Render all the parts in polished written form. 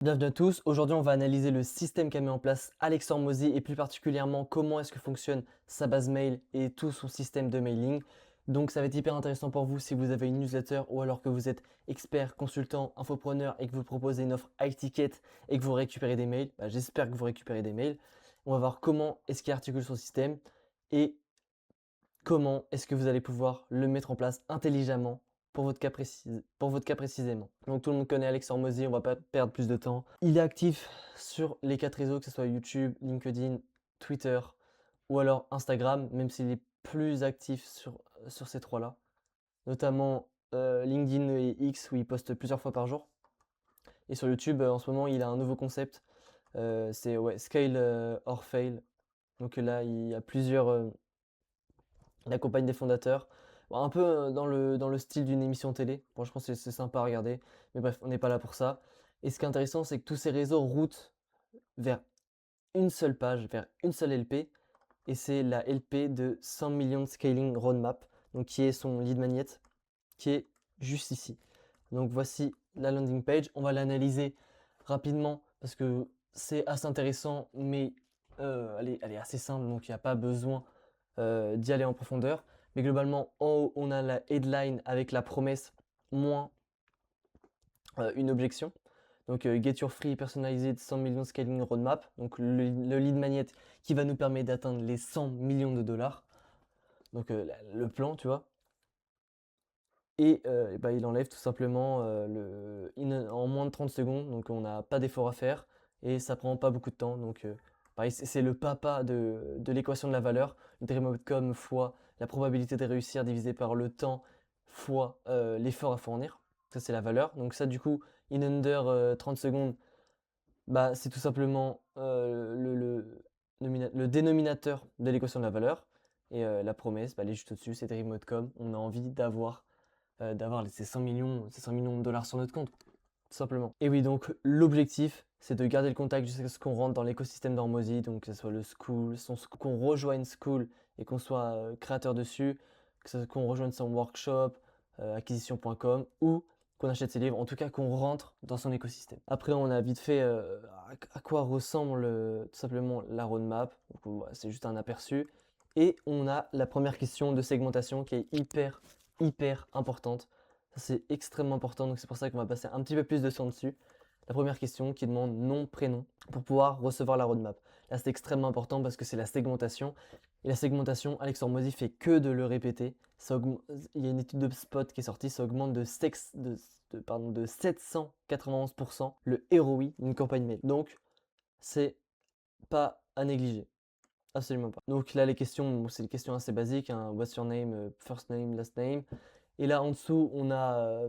Bienvenue à tous, aujourd'hui on va analyser le système qu'a mis en place Alex Hormozy et plus particulièrement comment est-ce que fonctionne sa base mail et tout son système de mailing. Donc ça va être hyper intéressant pour vous si vous avez une newsletter ou alors que vous êtes expert, consultant, infopreneur et que vous proposez une offre high ticket et que vous récupérez des mails. J'espère que vous récupérez des mails. On va voir comment est-ce qu'il articule son système et comment est-ce que vous allez pouvoir le mettre en place intelligemment pour votre cas précisément. Donc tout le monde connaît Alex Hormozy, on va pas perdre plus de temps. Il est actif sur les 4 réseaux, que ce soit YouTube, LinkedIn, Twitter ou alors Instagram, même s'il est plus actif sur ces trois-là. Notamment LinkedIn et X où il poste plusieurs fois par jour. Et sur YouTube, en ce moment, il a un nouveau concept. C'est ouais, Scale or Fail. Donc là, il y a il accompagne des fondateurs. Bon, un peu dans le style d'une émission télé. Franchement, c'est sympa à regarder. Mais bref, on n'est pas là pour ça. Et ce qui est intéressant, c'est que tous ces réseaux routent vers une seule page, vers une seule LP. Et c'est la LP de 100 millions de scaling roadmap. Donc qui est son lead magnet, qui est juste ici. Donc voici la landing page. On va l'analyser rapidement parce que c'est assez intéressant, mais elle est assez simple, donc il n'y a pas besoin d'y aller en profondeur. Mais globalement, en haut, on a la headline avec la promesse moins une objection. Donc Get Your Free Personalized 100 millions Scaling Roadmap. Donc le lead magnet qui va nous permettre d'atteindre les 100 millions de dollars. Donc le plan, tu vois. Et bah, il enlève tout simplement en moins de 30 secondes, donc on n'a pas d'effort à faire et ça prend pas beaucoup de temps. Donc pareil, c'est le papa de l'équation de la valeur, le dream outcome fois la probabilité de réussir divisé par le temps fois l'effort à fournir. Ça c'est la valeur. Donc ça du coup, in under 30 secondes, bah, c'est tout simplement le dénominateur de l'équation de la valeur. Et la promesse, bah, elle est juste au-dessus, c'est dream outcome. On a envie d'avoir ces 100 millions de dollars sur notre compte, tout simplement. Et oui, donc l'objectif, c'est de garder le contact jusqu'à ce qu'on rentre dans l'écosystème d'Hormozy, donc que ce soit le school, qu'on rejoigne school et qu'on soit créateur dessus, qu'on rejoigne son workshop, acquisition.com ou qu'on achète ses livres, en tout cas qu'on rentre dans son écosystème. Après, on a vite fait à quoi ressemble tout simplement la roadmap. C'est juste un aperçu. Et on a la première question de segmentation qui est hyper importante. Ça, c'est extrêmement important, donc c'est pour ça qu'on va passer un petit peu plus de temps dessus. La première question qui demande nom, prénom pour pouvoir recevoir la roadmap. Là, c'est extrêmement important parce que c'est la segmentation. Et la segmentation, Alex Hormozy fait que de le répéter. Il y a une étude de Spot qui est sortie, ça augmente de 791% le ROI d'une campagne mail. Donc, c'est pas à négliger. Absolument pas. Donc là, les questions, c'est des questions assez basiques, hein. What's your name, first name, last name. Et là, en dessous, on a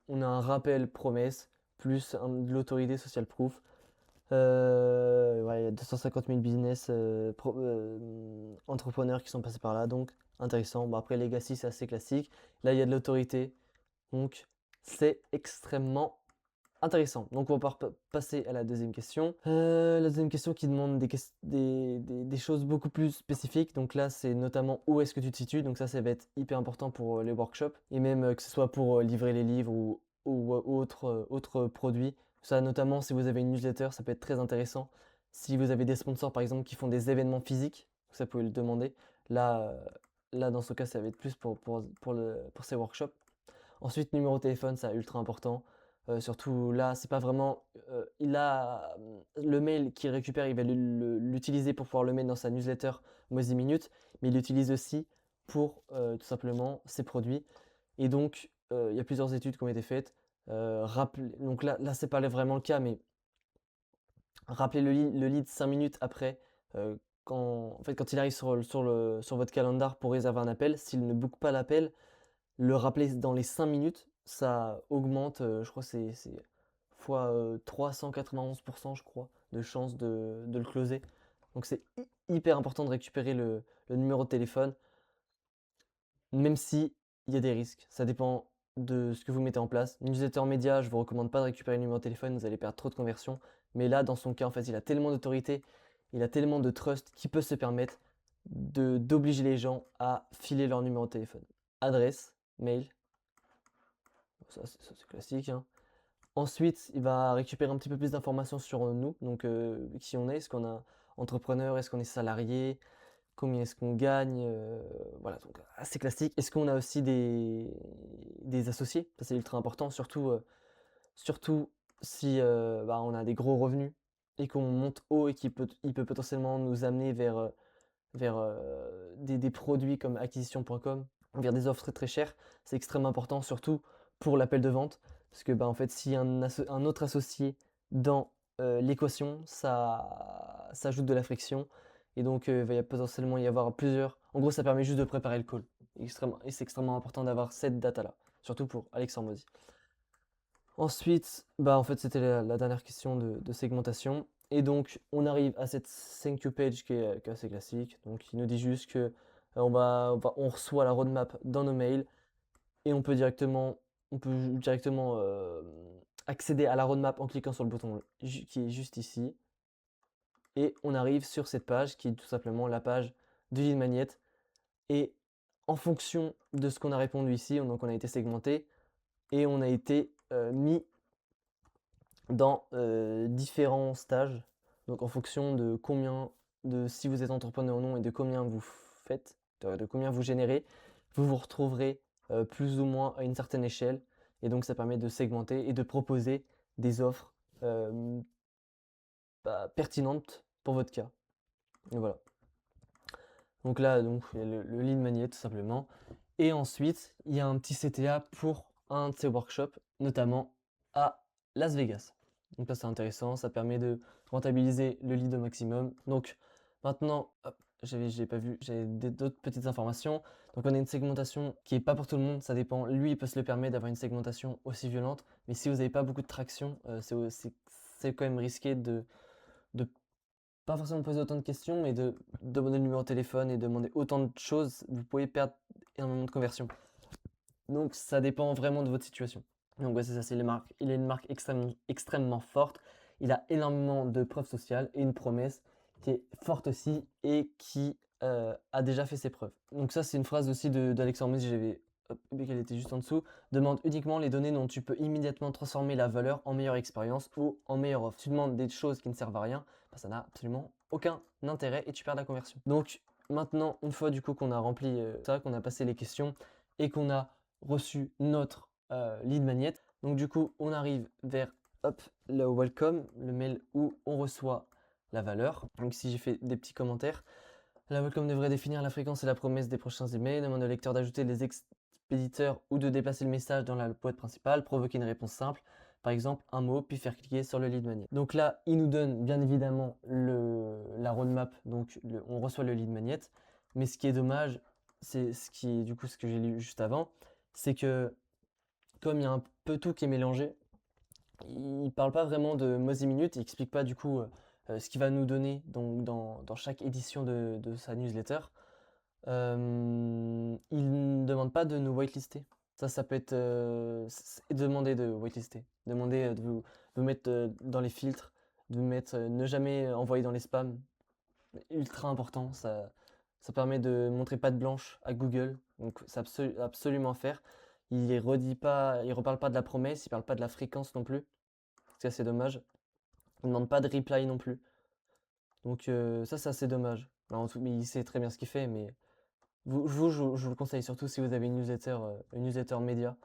un rappel promesse, plus de l'autorité social proof. Ouais, il y a 250 000 business entrepreneurs qui sont passés par là, donc intéressant. Bon, après, Legacy, c'est assez classique. Là, il y a de l'autorité, donc c'est extrêmement intéressant. Donc on va passer à la deuxième question. La deuxième question qui demande des choses beaucoup plus spécifiques. Donc là, c'est notamment où est-ce que tu te situes. Donc ça va être hyper important pour les workshops. Et même que ce soit pour livrer les livres ou autres produits. Ça, notamment si vous avez une newsletter, ça peut être très intéressant. Si vous avez des sponsors, par exemple, qui font des événements physiques, ça vous pouvez le demander. Là, là dans ce cas, ça va être plus pour ces workshops. Ensuite, numéro de téléphone, c'est ultra important. Surtout là, c'est pas vraiment. Il a le mail qu'il récupère, il va l'utiliser pour pouvoir le mettre dans sa newsletter Mozy Minute, mais il l'utilise aussi pour tout simplement ses produits. Et donc, il y a plusieurs études qui ont été faites. Donc là c'est pas vraiment le cas, mais rappelez le lead 5 minutes après, en fait, quand il arrive sur votre calendar pour réserver un appel, s'il ne book pas l'appel, le rappeler dans les 5 minutes, ça augmente, je crois que c'est fois 391%, je crois, de chance de le closer. Donc c'est hyper important de récupérer le numéro de téléphone, même si il y a des risques. Ça dépend de ce que vous mettez en place. Newsletter média, je vous recommande pas de récupérer le numéro de téléphone, vous allez perdre trop de conversions. Mais là, dans son cas, en fait, il a tellement d'autorité, il a tellement de trust qu'il peut se permettre d'obliger les gens à filer leur numéro de téléphone. Adresse, mail, ça c'est classique, hein. Ensuite, il va récupérer un petit peu plus d'informations sur nous, donc qui on est, est-ce qu'on est entrepreneur, est-ce qu'on est salarié, combien est-ce qu'on gagne, voilà, donc assez classique. Est-ce qu'on a aussi des associés? Ça, c'est ultra important, surtout si, bah, on a des gros revenus et qu'on monte haut et il peut potentiellement nous amener vers des produits comme acquisition.com, vers des offres très, très chères. C'est extrêmement important, surtout pour l'appel de vente, parce que, bah, en fait, si un autre associé dans, l'équation, ça ajoute de la friction et donc il va potentiellement y avoir plusieurs en gros, ça permet juste de préparer le call. Et c'est extrêmement important d'avoir cette data-là, surtout pour Alexandre Mozy. Ensuite, bah, en fait, c'était la dernière question de segmentation. Et donc, on arrive à cette thank you page qui est assez classique. Donc, il nous dit juste que on reçoit la roadmap dans nos mails et on peut directement accéder à la roadmap en cliquant sur le bouton qui est juste ici. Et on arrive sur cette page qui est tout simplement la page de lead magnet. Et en fonction de ce qu'on a répondu ici, donc on a été segmenté et on a été mis dans différents stages. Donc en fonction de si vous êtes entrepreneur ou non et de combien vous faites, de combien vous générez, vous vous retrouverez plus ou moins à une certaine échelle. Et donc ça permet de segmenter et de proposer des offres bah, pertinentes pour votre cas. Et voilà. Donc là, donc, il y a le lead magnet tout simplement. Et ensuite, il y a un petit CTA pour un de ces workshops, notamment à Las Vegas. Donc là, c'est intéressant, ça permet de rentabiliser le lead au maximum. Donc maintenant, hop, j'ai pas vu, j'avais d'autres petites informations. Donc on a une segmentation qui est pas pour tout le monde, ça dépend. Lui, il peut se le permettre d'avoir une segmentation aussi violente, mais si vous n'avez pas beaucoup de traction, c'est quand même risqué de pas forcément poser autant de questions, mais de demander le numéro de téléphone et demander autant de choses, vous pouvez perdre énormément de conversion. Donc ça dépend vraiment de votre situation. Donc ouais, c'est ça, c'est les marques. Il a une marque extrêmement forte. Il a énormément de preuves sociales et une promesse qui est forte aussi et qui a déjà fait ses preuves. Donc ça, c'est une phrase aussi d'Alexandre Mozy, j'avais qu'elle était juste en dessous. Demande uniquement les données dont tu peux immédiatement transformer la valeur en meilleure expérience ou en meilleure offre. Tu demandes des choses qui ne servent à rien, bah, ça n'a absolument aucun intérêt et tu perds la conversion. Donc maintenant, une fois du coup qu'on a rempli ça, qu'on a passé les questions et qu'on a reçu notre lead magnet. Donc du coup, on arrive vers hop, le welcome, le mail où on reçoit la valeur. Donc si j'ai fait des petits commentaires, la welcome devrait définir la fréquence et la promesse des prochains emails, demande au lecteur d'ajouter les expéditeurs ou de déplacer le message dans la boîte principale, provoquer une réponse simple, par exemple un mot, puis faire cliquer sur le lead magnet. Donc là, il nous donne bien évidemment la roadmap, donc on reçoit le lead magnet, mais ce qui est dommage, c'est ce qui est du coup ce que j'ai lu juste avant, c'est que comme il y a un peu tout qui est mélangé, il parle pas vraiment de Mozy Minute, il explique pas du coup ce qu'il va nous donner donc, dans chaque édition de sa newsletter. Il ne demande pas de nous whitelister. Ça peut être demander de whitelister, demander de vous mettre dans les filtres, de vous mettre ne jamais envoyer dans les spams. Ultra important, ça permet de montrer patte blanche à Google, donc c'est absolument à faire. Il redit pas, il reparle pas de la promesse, il parle pas de la fréquence non plus. C'est assez dommage. Il ne demande pas de reply non plus. Donc ça c'est assez dommage. Alors, mais il sait très bien ce qu'il fait, mais je vous le conseille surtout si vous avez une newsletter média,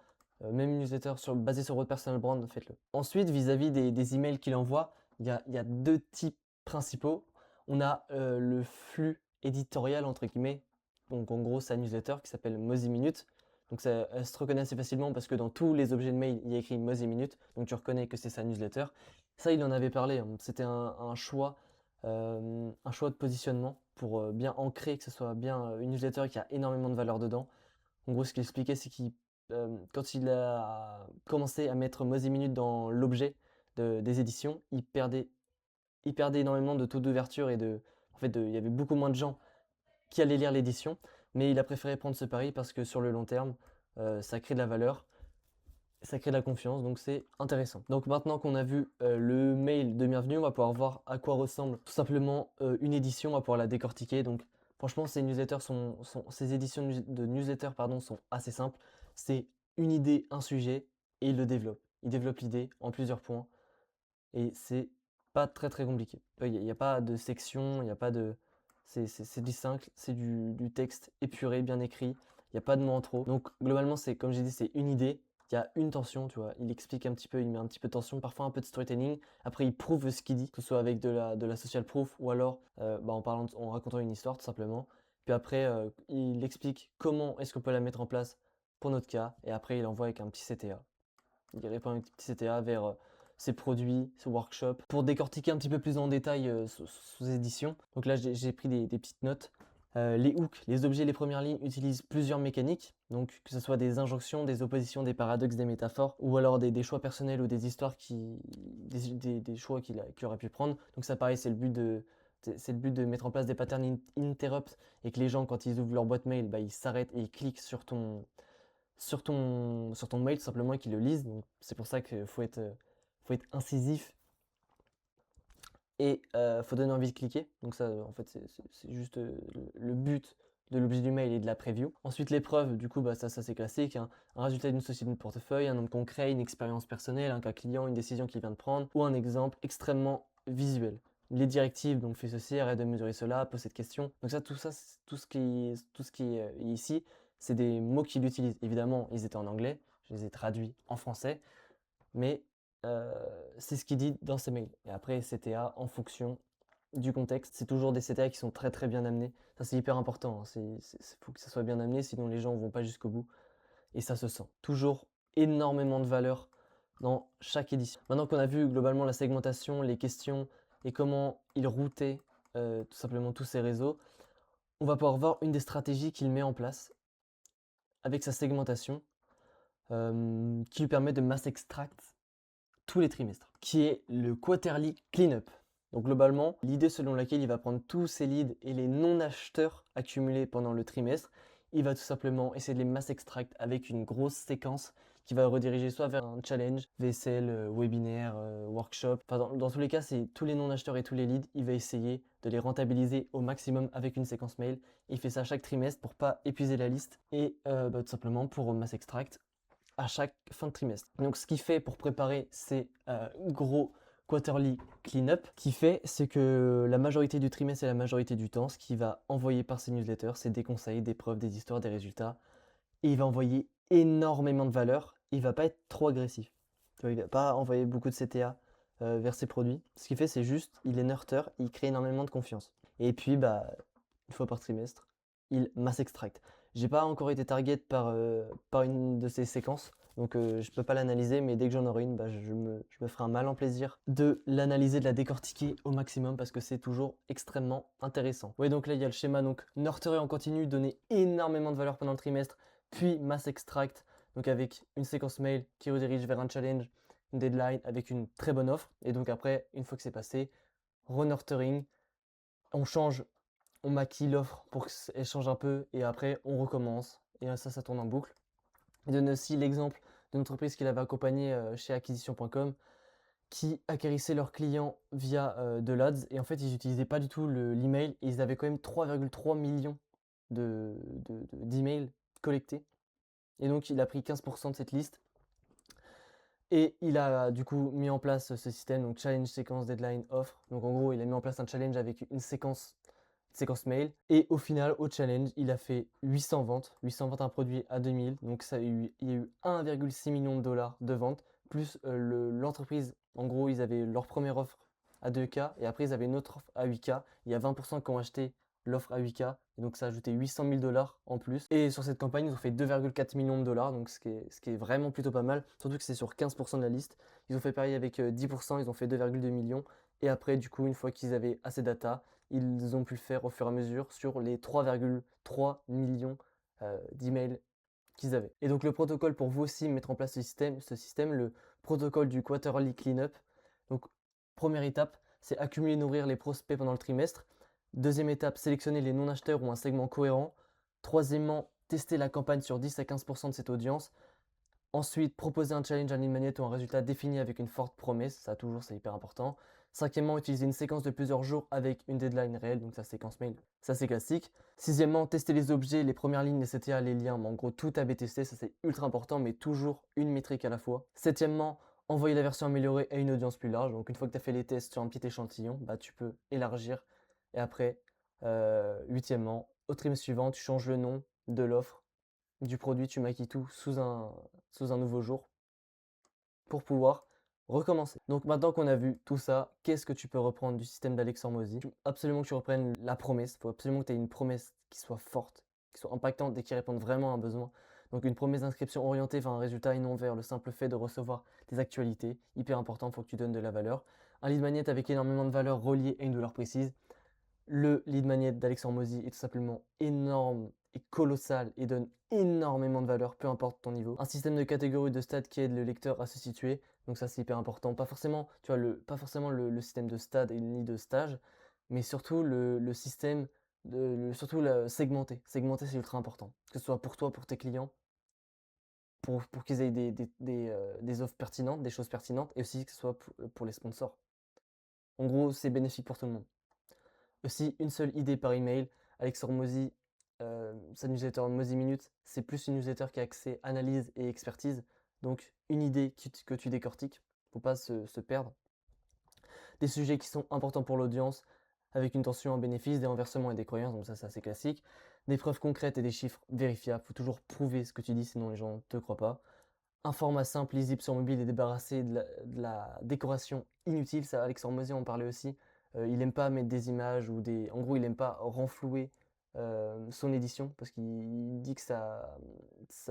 même une newsletter basée sur votre personal brand, faites-le. Ensuite, vis-à-vis des emails qu'il envoie, il y a deux types principaux. On a le flux éditorial entre guillemets, donc en gros sa newsletter qui s'appelle Mozy Minute. Donc ça, elle se reconnaît assez facilement parce que dans tous les objets de mail, il y a écrit Mozy Minute, donc tu reconnais que c'est sa newsletter. Ça, il en avait parlé, hein. C'était un choix de positionnement pour bien ancrer, que ce soit bien une newsletter qui a énormément de valeur dedans. En gros, ce qu'il expliquait, c'est qu'il, quand il a commencé à mettre Mozy Minute dans l'objet des éditions, il perdait énormément de taux d'ouverture en fait, il y avait beaucoup moins de gens qui allaient lire l'édition, mais il a préféré prendre ce pari parce que sur le long terme, ça crée de la valeur, ça crée de la confiance, donc c'est intéressant. Donc maintenant qu'on a vu le mail de bienvenue, on va pouvoir voir à quoi ressemble tout simplement une édition, on va pouvoir la décortiquer. Donc franchement, ces éditions de newsletters pardon, sont assez simples. C'est une idée, un sujet, et il le développe. il développe l'idée en plusieurs points et c'est pas très très compliqué. Il n'y a pas de section, il n'y a pas de... C'est du simple, c'est du texte épuré, bien écrit, il n'y a pas de mots en trop. Donc globalement, c'est comme j'ai dit, c'est une idée, il y a une tension, tu vois, il explique un petit peu, il met un petit peu de tension, parfois un peu de storytelling, après il prouve ce qu'il dit, que ce soit avec de la social proof ou alors en racontant une histoire tout simplement. Puis après, il explique comment est-ce qu'on peut la mettre en place pour notre cas, et après il envoie avec un petit CTA. Il répond avec un petit CTA vers ses produits, ses workshops, pour décortiquer un petit peu plus en détail sous édition. Donc là, j'ai pris des petites notes. Les hooks, les objets, les premières lignes utilisent plusieurs mécaniques, donc que ce soit des injonctions, des oppositions, des paradoxes, des métaphores, ou alors des choix personnels ou des histoires des choix qu'il aurait pu prendre. Donc ça pareil, c'est le but de mettre en place des patterns interrupt et que les gens, quand ils ouvrent leur boîte mail, bah, ils s'arrêtent et ils cliquent sur ton mail tout simplement et qu'ils le lisent. Donc c'est pour ça qu'il faut être incisif et faut donner envie de cliquer. Donc ça, en fait, c'est juste le but de l'objet du mail et de la preview. Ensuite, les preuves, du coup, bah, ça c'est classique, hein. Un résultat d'une société de portefeuille, un nom concret, une expérience personnelle, un cas client, une décision qu'il vient de prendre, ou un exemple extrêmement visuel. Les directives, donc fais ceci, arrête de mesurer cela, pose cette question. Donc ça, tout ce qui est ici, c'est des mots qu'il utilise. Évidemment, ils étaient en anglais, je les ai traduits en français, mais c'est ce qu'il dit dans ses mails. Et après, CTA en fonction du contexte. C'est toujours des CTA qui sont très très bien amenés. Ça, c'est hyper important, hein. Faut que ça soit bien amené, sinon les gens vont pas jusqu'au bout. Et ça se sent. Toujours énormément de valeur dans chaque édition. Maintenant qu'on a vu globalement la segmentation, les questions et comment il routait tout simplement tous ces réseaux, on va pouvoir voir une des stratégies qu'il met en place avec sa segmentation qui lui permet de mass extract tous les trimestres, qui est le quarterly cleanup. Donc globalement, l'idée selon laquelle il va prendre tous ses leads et les non-acheteurs accumulés pendant le trimestre, il va tout simplement essayer de les mass extract avec une grosse séquence qui va rediriger soit vers un challenge, VSL, webinaire, workshop. Enfin, dans tous les cas, c'est tous les non-acheteurs et tous les leads, il va essayer de les rentabiliser au maximum avec une séquence mail. Il fait ça chaque trimestre pour pas épuiser la liste et tout simplement pour mass extract à chaque fin de trimestre. Donc ce qu'il fait pour préparer ces gros quarterly clean-up, c'est que la majorité du trimestre et la majorité du temps, ce qu'il va envoyer par ses newsletters, c'est des conseils, des preuves, des histoires, des résultats. Et il va envoyer énormément de valeur. Il va pas être trop agressif. Tu vois, il va pas envoyer beaucoup de CTA vers ses produits. Ce qu'il fait, c'est juste, il est nurture, il crée énormément de confiance. Et puis, bah, une fois par trimestre, il mass extract. J'ai pas encore été target par une de ces séquences, donc je peux pas l'analyser, mais dès que j'en aurai une, bah, je me ferai un malin plaisir de l'analyser, de la décortiquer au maximum parce que c'est toujours extrêmement intéressant. Oui, donc là il y a le schéma, donc nurturer en continu, donner énormément de valeur pendant le trimestre, puis mass extract, donc avec une séquence mail qui redirige vers un challenge, une deadline avec une très bonne offre, et donc après, une fois que c'est passé, re-nurturing, on change, on maquille l'offre pour qu'elle change un peu et après on recommence et ça tourne en boucle. Il donne aussi l'exemple d'une entreprise qu'il avait accompagnée chez acquisition.com qui acquérissait leurs clients via de l'ADS et en fait ils n'utilisaient pas du tout l'email et ils avaient quand même 3,3 millions d'emails collectés et donc il a pris 15% de cette liste et il a du coup mis en place ce système, donc challenge, séquence, deadline, offre. Donc en gros il a mis en place un challenge avec une séquence mail. Et au final, au challenge, il a fait 800 ventes. 800 ventes un produit à 2000. Donc il y a eu 1,6 million de dollars de ventes. Plus l'entreprise, en gros, ils avaient leur première offre à 2K. Et après, ils avaient une autre offre à 8K. Il y a 20% qui ont acheté l'offre à 8K. Et donc ça a ajouté 800 000 dollars en plus. Et sur cette campagne, ils ont fait 2,4 millions de dollars. Donc ce qui est vraiment plutôt pas mal. Surtout que c'est sur 15% de la liste. Ils ont fait pareil avec 10%. Ils ont fait 2,2 millions. Et après, du coup, une fois qu'ils avaient assez de data, ils ont pu le faire au fur et à mesure sur les 3,3 millions d'emails qu'ils avaient. Et donc le protocole pour vous aussi mettre en place ce système, le protocole du quarterly cleanup. Donc première étape, c'est accumuler et nourrir les prospects pendant le trimestre. Deuxième étape, sélectionner les non-acheteurs ou un segment cohérent. Troisièmement, tester la campagne sur 10 à 15% de cette audience. Ensuite, proposer un challenge en ligne manette ou un résultat défini avec une forte promesse, ça toujours c'est hyper important. Cinquièmement, utiliser une séquence de plusieurs jours avec une deadline réelle, donc sa séquence mail, ça c'est classique. Sixièmement, tester les objets, les premières lignes, les CTA, les liens, mais en gros tout AB testé, ça c'est ultra important, mais toujours une métrique à la fois. Septièmement, envoyer la version améliorée à une audience plus large. Donc une fois que tu as fait les tests sur un petit échantillon, bah, tu peux élargir. Et après, huitièmement, au trimestre suivant, tu changes le nom de l'offre, du produit, tu maquilles tout sous un nouveau jour pour pouvoir recommencer. Donc maintenant qu'on a vu tout ça, qu'est-ce que tu peux reprendre du système d'Alex Hormozy? Il faut absolument que tu reprennes la promesse, il faut absolument que tu aies une promesse qui soit forte, qui soit impactante et qui réponde vraiment à un besoin. Donc une promesse d'inscription orientée vers un résultat et non vers le simple fait de recevoir des actualités. Hyper important, il faut que tu donnes de la valeur. Un lead magnet avec énormément de valeur reliée à une douleur précise. Le lead magnet d'Alex Hormozy est tout simplement énorme et colossal et donne énormément de valeur, peu importe ton niveau. Un système de catégories de stades qui aide le lecteur à se situer, donc ça c'est hyper important. Pas forcément, tu vois, pas forcément le système de stade et ni de stage, mais surtout le système, surtout segmenté. Segmenté c'est ultra important, que ce soit pour toi, pour tes clients, pour qu'ils aient des offres pertinentes, des choses pertinentes, et aussi que ce soit pour les sponsors. En gros, c'est bénéfique pour tout le monde. Aussi, une seule idée par email. Alex Hormozy, sa newsletter Mozy Minutes, c'est plus une newsletter qui a accès analyse et expertise. Donc, une idée que tu décortiques. Faut pas se perdre. Des sujets qui sont importants pour l'audience, avec une tension en bénéfice, des renversements et des croyances, donc ça c'est assez classique. Des preuves concrètes et des chiffres vérifiables. Faut toujours prouver ce que tu dis, sinon les gens ne te croient pas. Un format simple, lisible sur mobile et débarrassé de la décoration inutile. Ça, Alex Hormozy en parlait aussi. Il aime pas mettre des images ou des. En gros, il aime pas renflouer son édition parce qu'il dit que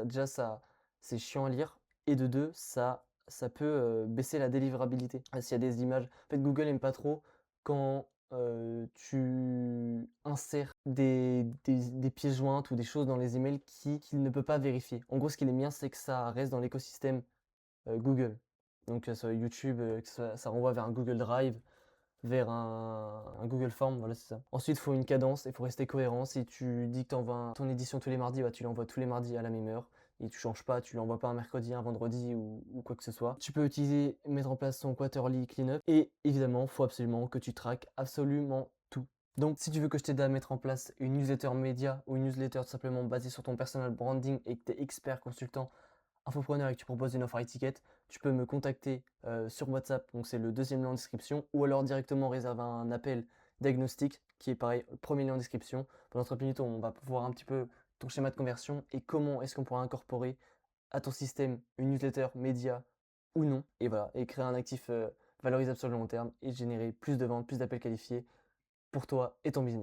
déjà, c'est chiant à lire. Et de deux, ça peut baisser la délivrabilité. S'il y a des images. En fait, Google aime pas trop quand tu insères des pièces jointes ou des choses dans les emails qu'il ne peut pas vérifier. En gros, ce qu'il aime bien, c'est que ça reste dans l'écosystème Google. Donc, que ce soit YouTube, que ça renvoie vers un Google Drive, vers un Google Form, voilà, c'est ça. Ensuite, il faut une cadence, il faut rester cohérent. Si tu dis que tu envoies ton édition tous les mardis, bah, tu l'envoies tous les mardis à la même heure. Et tu changes pas, tu l'envoies pas un mercredi, un vendredi ou quoi que ce soit. Tu peux mettre en place son quarterly cleanup. Et évidemment, il faut absolument que tu traques absolument tout. Donc, si tu veux que je t'aide à mettre en place une newsletter média ou une newsletter tout simplement basée sur ton personal branding et que tu es expert consultant infopreneur et que tu proposes une offre à étiquette, tu peux me contacter sur WhatsApp, donc c'est le deuxième lien en description, ou alors directement réserver un appel diagnostic qui est pareil, le premier lien en description. Pendant 30 minutes, on va voir un petit peu ton schéma de conversion et comment est-ce qu'on pourra incorporer à ton système une newsletter média ou non, et voilà, et créer un actif valorisable sur le long terme et générer plus de ventes, plus d'appels qualifiés pour toi et ton business.